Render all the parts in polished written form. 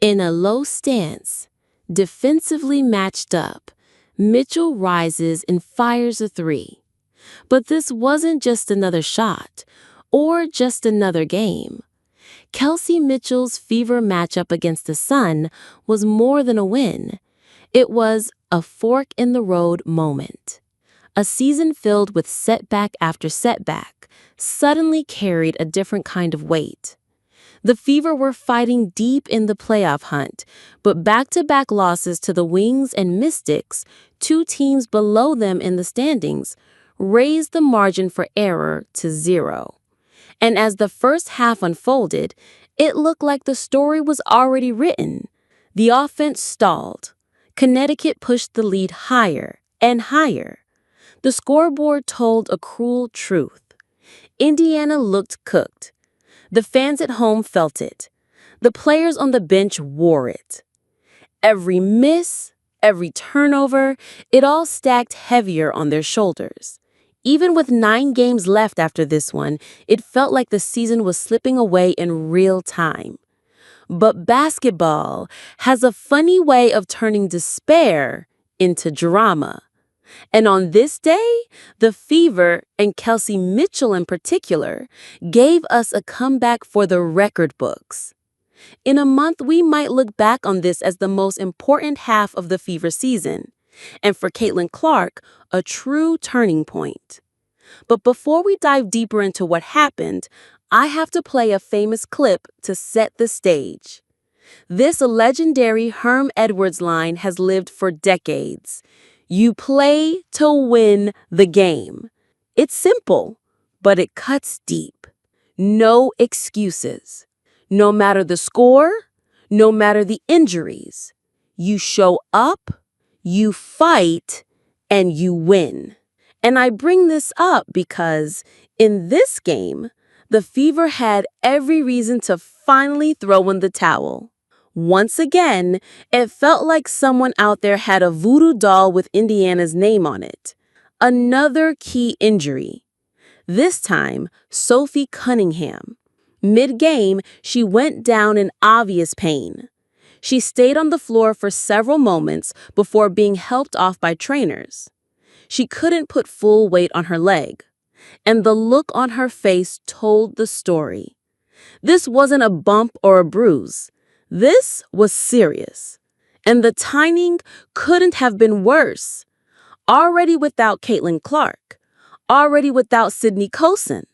In a low stance, defensively matched up, Mitchell rises and fires a three. But this wasn't just another shot, or just another game. Kelsey Mitchell's fever matchup against the Sun was more than a win. It was a fork-in-the-road moment. A season filled with setback after setback suddenly carried a different kind of weight. The Fever were fighting deep in the playoff hunt, but back-to-back losses to the Wings and Mystics, two teams below them in the standings, raised the margin for error to 0. And as the first half unfolded, it looked like the story was already written. The offense stalled. Connecticut pushed the lead higher and higher. The scoreboard told a cruel truth. Indiana looked cooked. The fans at home felt it. The players on the bench wore it. Every miss, every turnover, it all stacked heavier on their shoulders. Even with 9 games left after this one, it felt like the season was slipping away in real time. But basketball has a funny way of turning despair into drama. And on this day, the Fever, and Kelsey Mitchell in particular, gave us a comeback for the record books. In a month, we might look back on this as the most important half of the Fever season, and for Caitlin Clark, a true turning point. But before we dive deeper into what happened, I have to play a famous clip to set the stage. This legendary Herm Edwards line has lived for decades. You play to win the game. It's simple, but it cuts deep. No excuses. No matter the score, no matter the injuries, you show up, you fight, and you win. And I bring this up because in this game, the Fever had every reason to finally throw in the towel. Once again, it felt like someone out there had a voodoo doll with Indiana's name on it. Another key injury. This time, Sophie Cunningham. Mid-game, she went down in obvious pain. She stayed on the floor for several moments before being helped off by trainers. She couldn't put full weight on her leg, and the look on her face told the story. This wasn't a bump or a bruise. This was serious, and the timing couldn't have been worse. Already without Caitlin Clark, already without Sydney Colson,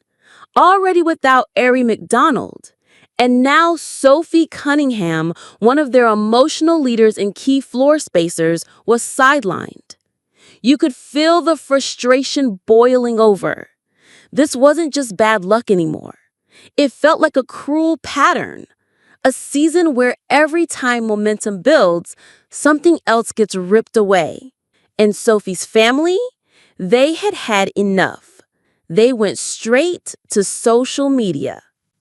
already without Aari McDonald, and now Sophie Cunningham, one of their emotional leaders and key floor spacers, was sidelined. You could feel the frustration boiling over. This wasn't just bad luck anymore. It felt like a cruel pattern. A season where every time momentum builds, something else gets ripped away. And Sophie's family, they had had enough. They went straight to social media.